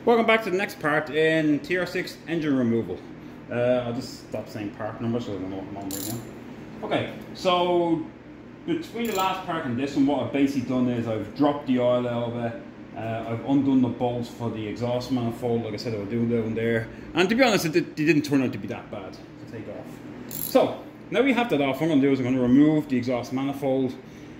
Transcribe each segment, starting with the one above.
Welcome back to the next part in tr6 engine removal. I'll just stop saying part numbers so I don't know what I'm on right now. Okay, so between the last part and this one, what I've basically done is I've dropped the oil out of it. I've undone the bolts for the exhaust manifold, like I said I would do down there. And to be honest, they didn't turn out to be that bad to take off. So, now we have that off, what I'm going to do is I'm going to remove the exhaust manifold,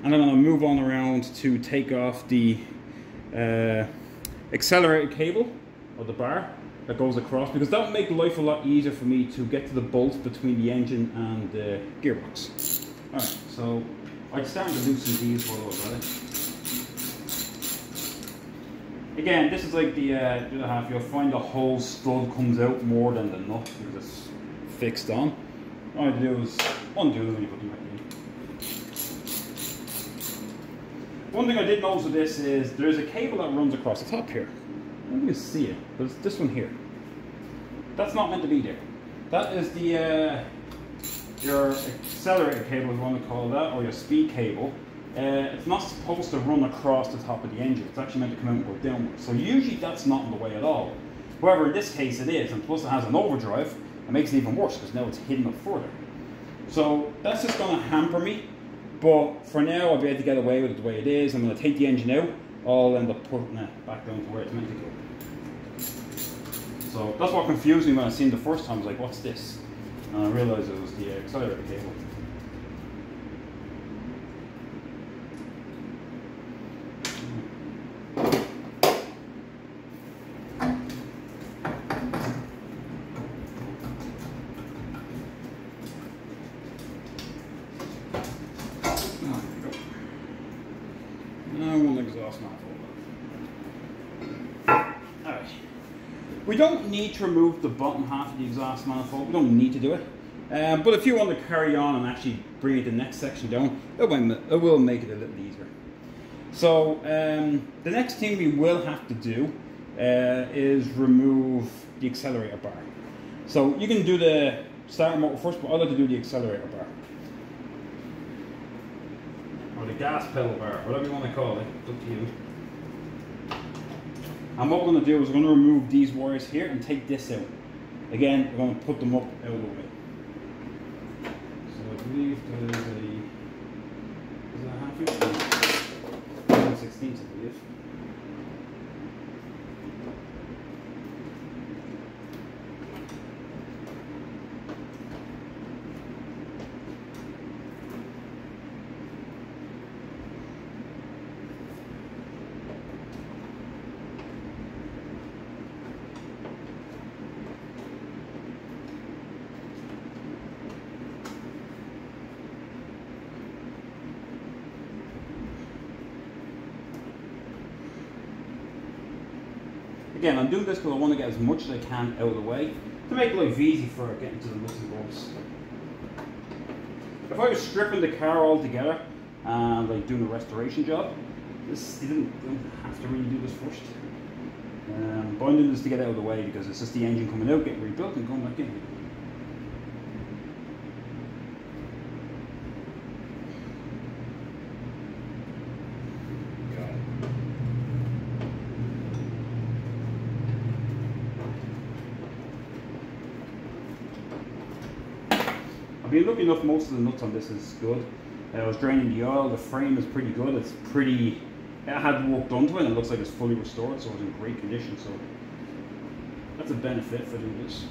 and I'm going to move on around to take off the accelerator cable or the bar that goes across, because that will make life a lot easier for me to get to the bolts between the engine and the gearbox. Alright, so I'm starting to loosen these while I was at it. Again, this is like the other half. You'll find the whole stud comes out more than the nut because it's fixed on. All I do is undo them when you put them back in. One thing I did notice with this is there's a cable that runs across the top here. I don't know if you can see it, but it's this one here. That's not meant to be there. That is the your accelerator cable, if you want to call that, or your speed cable. It's not supposed to run across the top of the engine. It's actually meant to come out and go downwards. So usually that's not in the way at all. However, in this case it is, and plus it has an overdrive. It makes it even worse because now it's hidden up further. So that's just going to hamper me. But for now, I'll be able to get away with it the way it is. I'm going to take the engine out. I'll end up putting it back down to where it's meant to go. So that's what confused me when I seen it the first time. I was like, what's this? And I realized it was the accelerator cable. Alright. We don't need to remove the bottom half of the exhaust manifold. We don't need to do it. But if you want to carry on and actually bring the next section down, it will make it a little easier. So the next thing we will have to do is remove the accelerator bar. So you can do the starter motor first, but I'll have to do the accelerator bar. Or the gas pedal bar, whatever you want to call it, it's up to you. And what we're going to do is we're going to remove these wires here and take this out. Again, we're going to put them up out of the way. So I believe there is a half inch? 1/16, I believe. Again, I'm doing this because I want to get as much as I can out of the way to make life easy for getting to the nuts and bolts. If I was stripping the car altogether and like doing a restoration job, you don't have to really do this first. But I'm doing this to get out of the way because it's just the engine coming out, getting rebuilt and going back in. I've been lucky enough, most of the nuts on this is good. I was draining the oil, the frame is pretty good. It's pretty, it had work done to it and it looks like it's fully restored, so it's in great condition. So that's a benefit for doing this.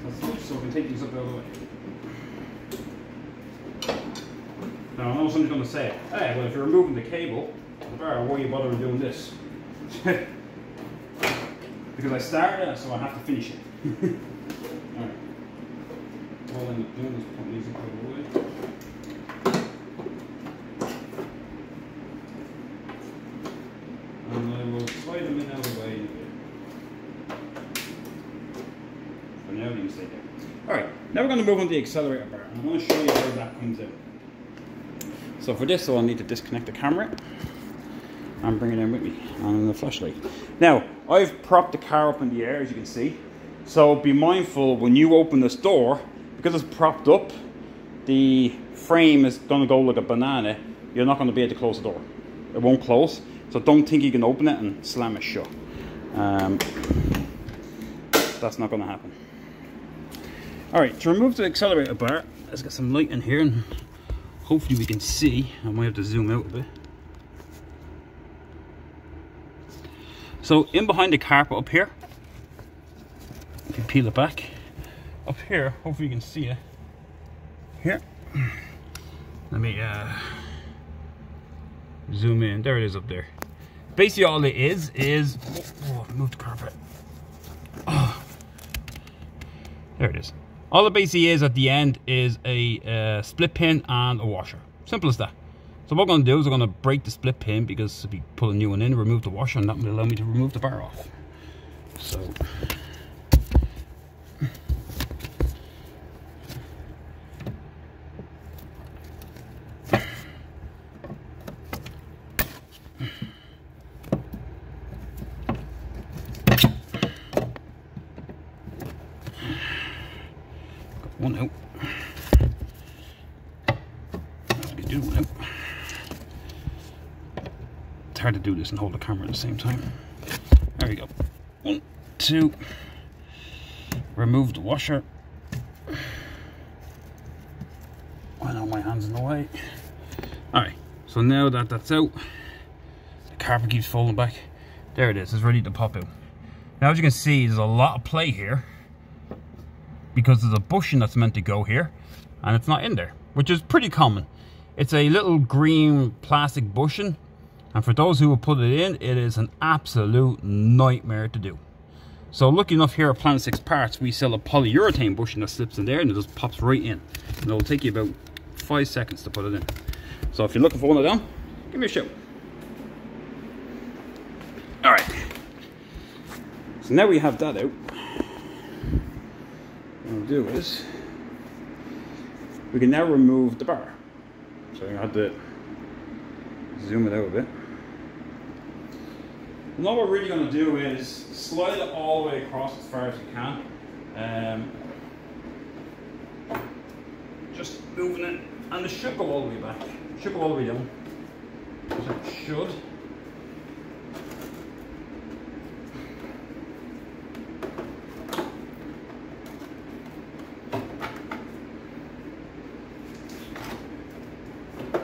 That's loose, so we can take these up out of the way. Now I know somebody's going to say, hey, well if you're removing the cable, why are you bothering doing this? Because I started it, so I have to finish it. Alright. All I end up doing is putting these out of the way. And I will slide them in out of the way in a bit. For now, you can stay there. Alright, now we're going to move on to the accelerator bar. And I want to show you how that comes out. So for this, I'll need to disconnect the camera and bring it in with me and the flashlight. Now, I've propped the car up in the air, as you can see. So be mindful when you open this door, because it's propped up, the frame is going to go like a banana, you're not going to be able to close the door. It won't close, so don't think you can open it and slam it shut. That's not going to happen. Alright, to remove the accelerator bar, let's get some light in here and hopefully we can see. I might have to zoom out a bit. So in behind the carpet up here, you can peel it back. Up here, hopefully you can see it. Here. Let me zoom in. There it is up there. Basically all it is move the carpet. Oh. There it is. All it basically is at the end is a split pin and a washer. Simple as that. So what I'm going to do is I'm going to break the split pin because if we put a new one in, remove the washer, and that will allow me to remove the bar off. So got one out. Let's do one out. It's hard to do this and hold the camera at the same time. There we go. 1, 2. Remove the washer. I know my hand's in the way. Alright, so now that that's out, the carpet keeps folding back. There it is, it's ready to pop out. Now as you can see, there's a lot of play here because there's a bushing that's meant to go here and it's not in there, which is pretty common. It's a little green plastic bushing, and for those who will put it in, it is an absolute nightmare to do. So lucky enough here at Planet 6 Parts, we sell a polyurethane bushing that slips in there and it just pops right in. And it'll take you about 5 seconds to put it in. So if you're looking for one of them, give me a shout. Alright. So now we have that out. What we'll do is, we can now remove the bar. So I have to zoom it out a bit. And all we're really going to do is slide it all the way across as far as you can. Just moving it, and it should go all the way back. It should go all the way down. So it should.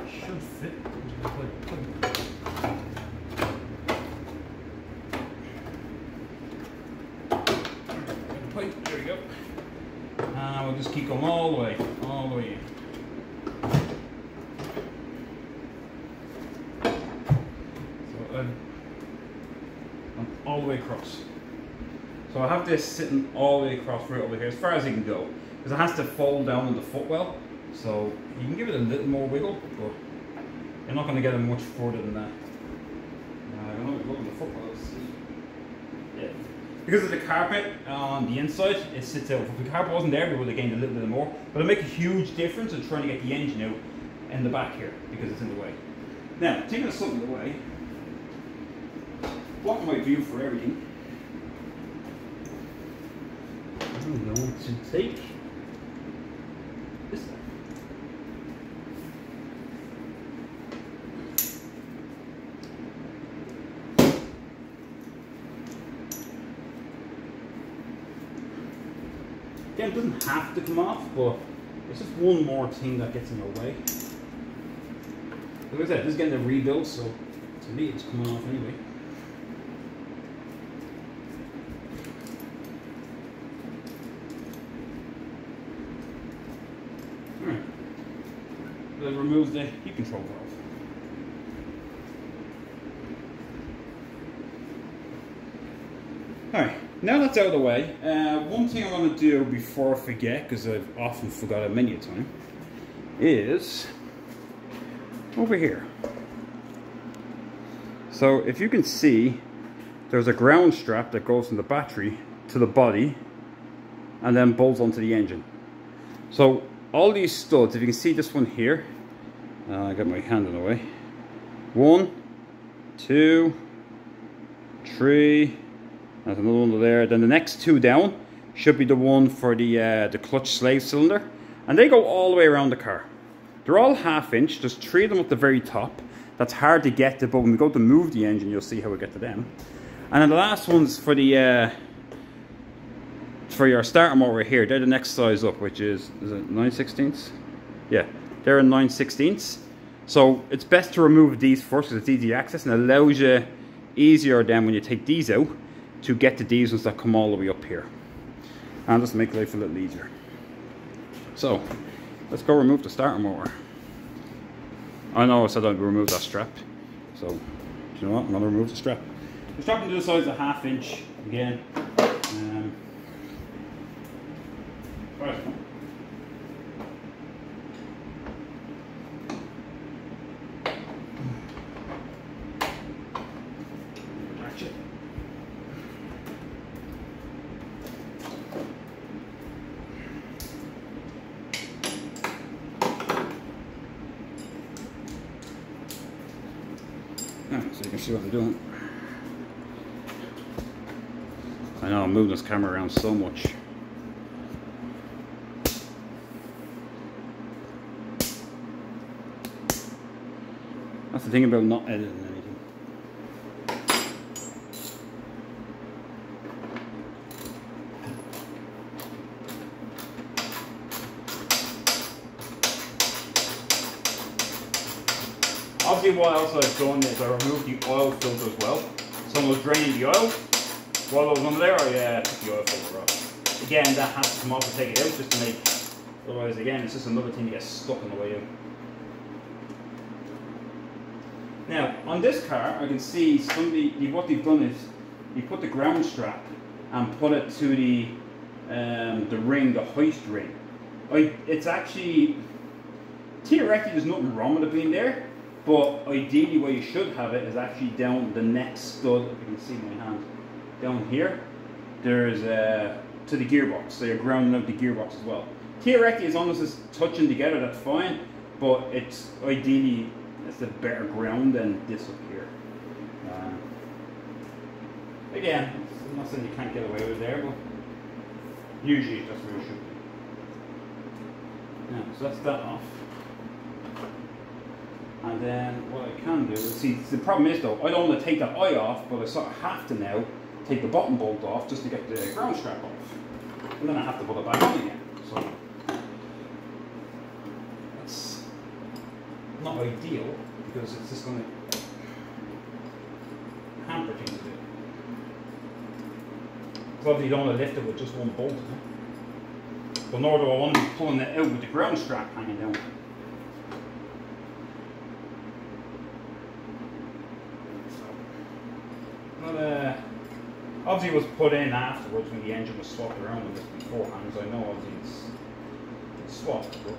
Should fit. There we go. And we'll just keep going all the way in. So all the way across. So I have this sitting all the way across right over here, as far as it can go, because it has to fold down on the footwell. So you can give it a little more wiggle, but you're not going to get it much further than that. I'm going to look at the footwell. Yeah. Because of the carpet on the inside, it sits out. If the carpet wasn't there, we would have gained a little bit more. But it'll make a huge difference in trying to get the engine out in the back here, because it's in the way. Now, taking something away, block my view for everything. I'm going to take this stuff. Again, it doesn't have to come off, but it's just one more thing that gets in your way. Like I said, this is getting a rebuild, so to me it's coming off anyway. Alright. That removes the heat control valve. Alright. Now that's out of the way, one thing I'm going to do before I forget, because I've often forgot it many a time, is over here. So if you can see, there's a ground strap that goes from the battery to the body and then bolts onto the engine. So all these studs, if you can see this one here, I got my hand in the way. 1, 2, 3. There's another one there. Then the next 2 down should be the one for the clutch slave cylinder, and they go all the way around the car. They're all 1/2 inch. There's 3 of them at the very top. That's hard to get to, but when we go to move the engine, you'll see how we get to them. And then the last ones for the for your starter motor here, they're the next size up, which is it 9/16? Yeah, they're a 9/16. So it's best to remove these first because it's easy access and allows you easier then when you take these out to get to these ones that come all the way up here. And just make life a little easier. So let's go remove the starter motor. I know I said I'd remove that strap. So, you know what? I'm going to remove the strap. The strap into the size of 1/2 inch again. Right. Ratchet. So you can see what I'm doing. I know I'm moving this camera around so much. That's the thing about not editing anything. Obviously what else I've done is I removed the oil filter as well. Someone was draining the oil. While I was under there, I took the oil filter off. Again, that has to come off to take it out just to make, otherwise again, it's just another thing that gets stuck on the way out. Now, on this car, I can see what they've done is, you put the ground strap and put it to the ring, the hoist ring. It's actually, theoretically there's nothing wrong with it being there, but ideally where you should have it is actually down the next stud, if you can see my hand, down here, there's to the gearbox, so you're grounding out the gearbox as well. Theoretically, as long as it's touching together, that's fine, but it's ideally, it's a better ground than this up here. Again, I'm not saying you can't get away with it there, but usually that's where it should be. Now, so that's that off. And then what I can do is, see, the problem is though, I don't want to take that eye off, but I sort of have to now take the bottom bolt off just to get the ground strap off. And then I have to put it back on again. So that's not ideal because it's just going to hamper things a bit. Because obviously you don't want to lift it with just one bolt. But nor do I want to be pulling it out with the ground strap hanging down. Obviously it was put in afterwards when the engine was swapped around with this beforehand, so I know obviously it's swapped. But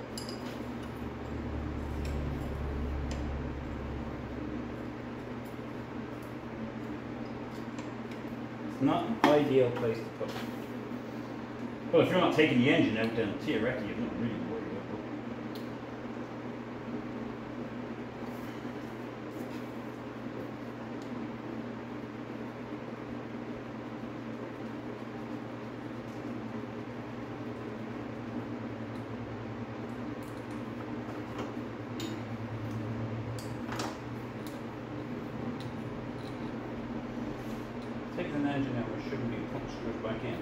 it's not an ideal place to put it. But if you're not taking the engine out, then theoretically you're not really worried about it. Taking an engine out, we shouldn't be putting screws back in.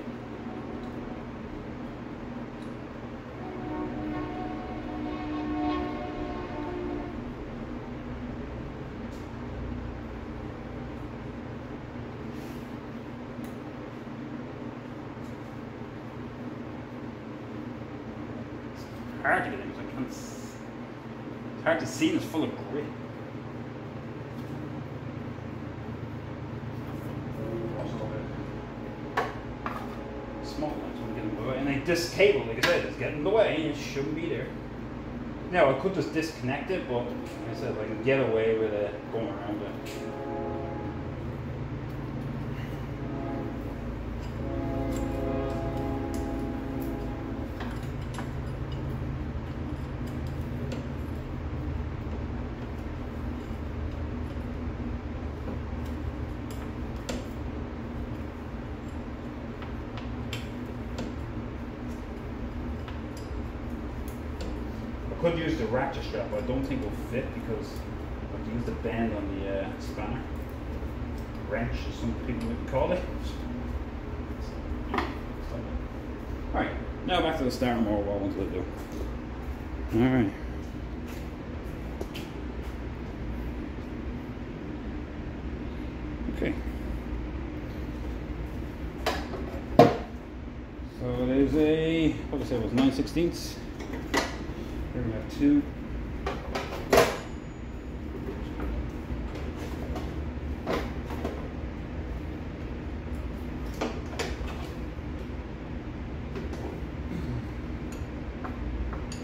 It's hard to get in, I can't. It's hard to see, and it's full of grit. Small ones won't get in the way, and like this cable, like I said, is getting in the way, and it shouldn't be there. Now I could just disconnect it, but like I said, I can get away with it going around it. could use the ratchet strap, but I don't think it will fit because I have to use the bend on the spanner. Wrench, as some people would call it. Alright, now back to the starting motor, what I wanted to do. Alright. Okay. So there's a, what did I say, it was 9/16. Here we have 2.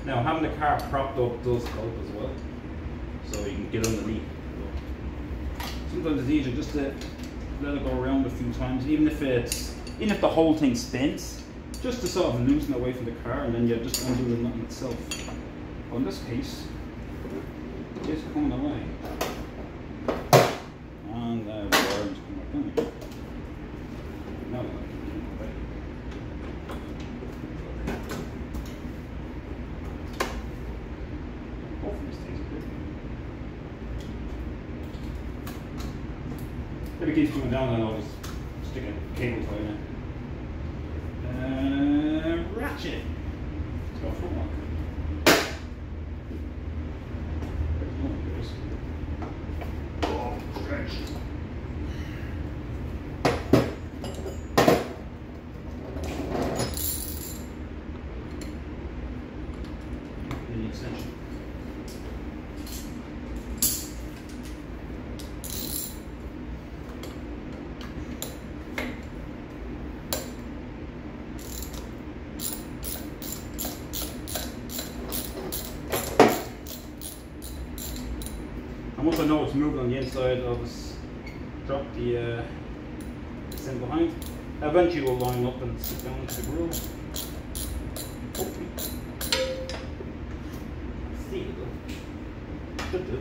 Now having the car propped up does help as well, so you can get underneath. Sometimes it's easier just to let it go around a few times, even if the whole thing spins, just to sort of loosen away from the car, and then you just undo the nut itself. But in this case, it's coming away, and the wire is coming back in. Now if it keeps going down, then I'll just stick a cable tie in it. Ratchet. Let's go for one. Oh, stretch. The extension. And once I know it's moving on the inside, I'll just drop the thing behind. Eventually we'll line up and sit down into the groove. Hopefully. See it though. Should do.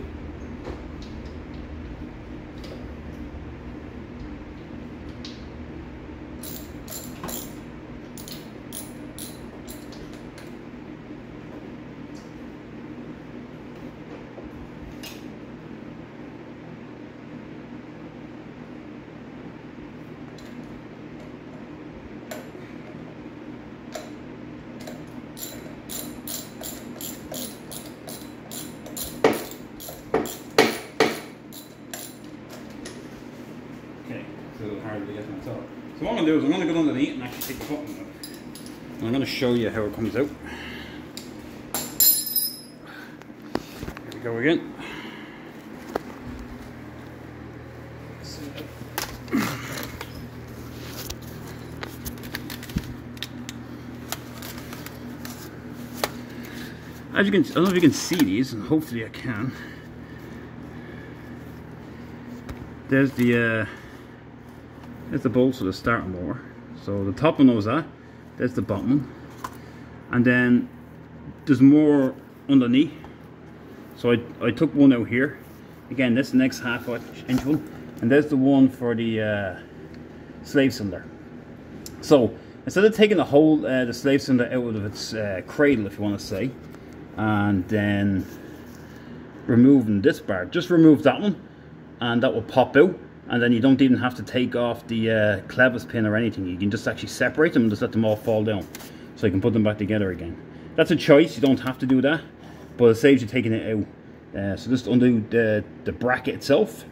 Hard to get myself. So what I'm going to do is I'm going to go underneath and actually take the button out. And I'm going to show you how it comes out. Here we go again. As you can, I don't know if you can see these, and hopefully I can. There's the bolts of the starting motor. So the top one knows that. There's the bottom one. And then there's more underneath. So I took one out here. Again, this is the next half-inch one. And there's the one for the slave cylinder. So instead of taking the slave cylinder out of its cradle, if you want to say, and then removing this bar, just remove that one, and that will pop out. And then you don't even have to take off the clevis pin or anything. You can just actually separate them and just let them all fall down. So you can put them back together again. That's a choice, you don't have to do that. But it saves you taking it out. So just undo the bracket itself.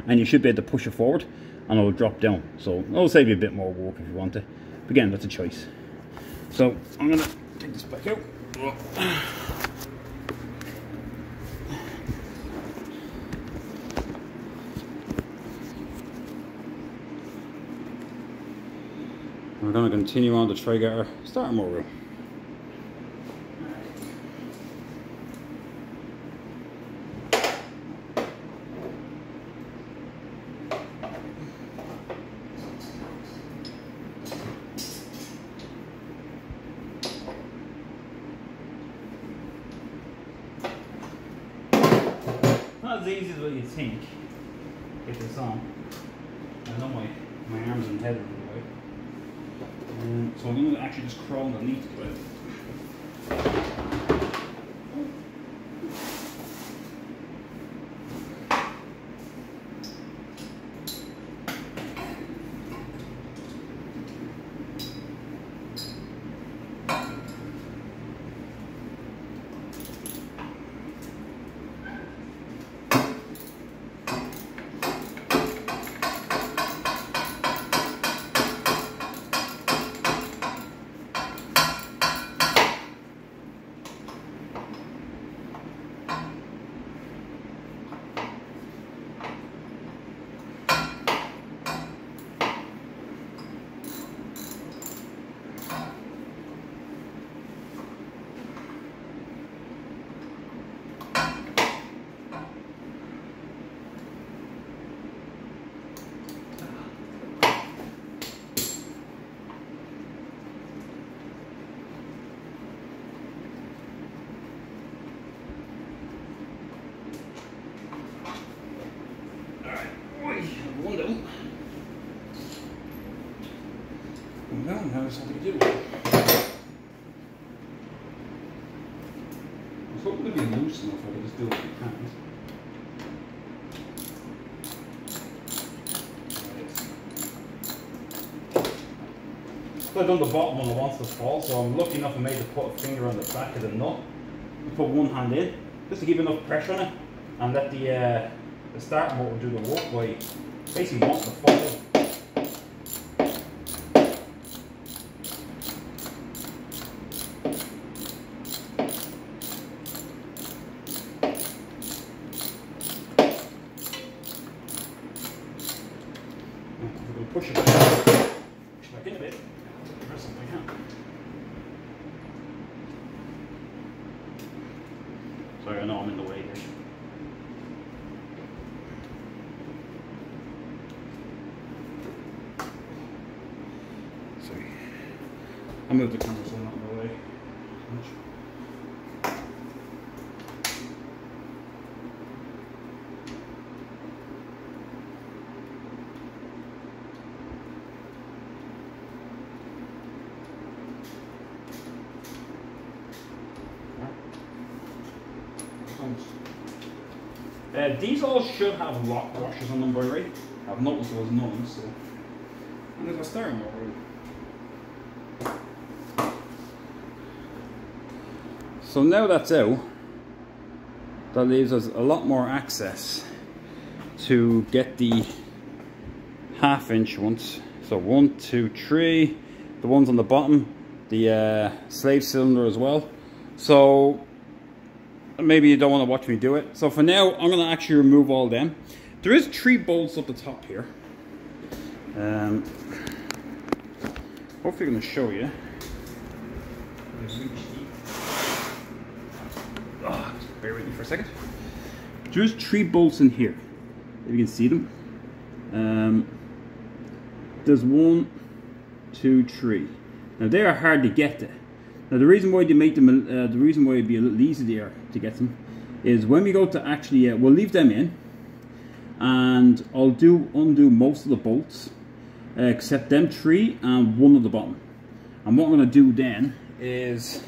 And you should be able to push it forward. And it will drop down. So it'll save you a bit more work if you want to. But again, that's a choice. So I'm going to take this back out. We're going to continue on to try to get our starter motor. Not as easy as what you think. Get this on. I know my arms and head are in the way. So I'm going to actually just crawl underneath it. just have to do. I was hoping to be loose enough I could just do it with my hands. I've done the bottom one that wants to fall, so I'm lucky enough I made to put a finger on the back of the nut and put one hand in, just to give enough pressure on it and let the starter motor do the work by basically wanting to fall. Push it back in a bit. Press it like that. Sorry, I know I'm in the way here. Sorry. I moved the camera so I'm not in the way. These all should have lock washers on them by right. I've noticed there was none, so. And there's a starter motor. So now that's out, that leaves us a lot more access to get the 1/2 inch ones. So 1, 2, 3, the ones on the bottom, the slave cylinder as well. So maybe you don't want to watch me do it. So for now, I'm going to actually remove all them. There is 3 bolts up the top here. Hopefully I'm going to show you. Oh, just bear with me for a second. There's 3 bolts in here, if you can see them. There's 1, 2, 3. Now they are hard to get to. Now the reason why they make them, the reason why it'd be a little easier to get them, is when we go to actually, we'll leave them in, and I'll undo most of the bolts, except them 3 and 1 at the bottom. And what I'm going to do then is,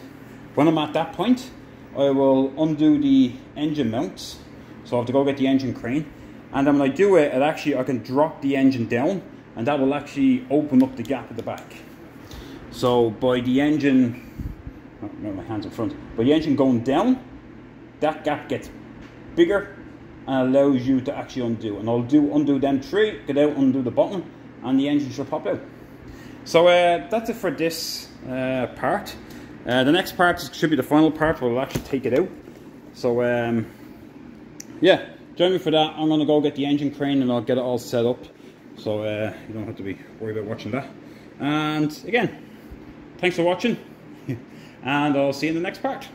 when I'm at that point, I will undo the engine mounts. So I have to go get the engine crane, and then when I do it, I can drop the engine down, and that will actually open up the gap at the back. So by the engine, oh, no, my hands in front, by the engine going down, that gap gets bigger and allows you to actually undo. And I'll undo them 3, get out, undo the bottom, and the engine should pop out. So that's it for this part. The next part should be the final part where we'll actually take it out. So yeah, join me for that. I'm going to go get the engine crane and I'll get it all set up. So you don't have to be worried about watching that. And again, thanks for watching, and I'll see you in the next part.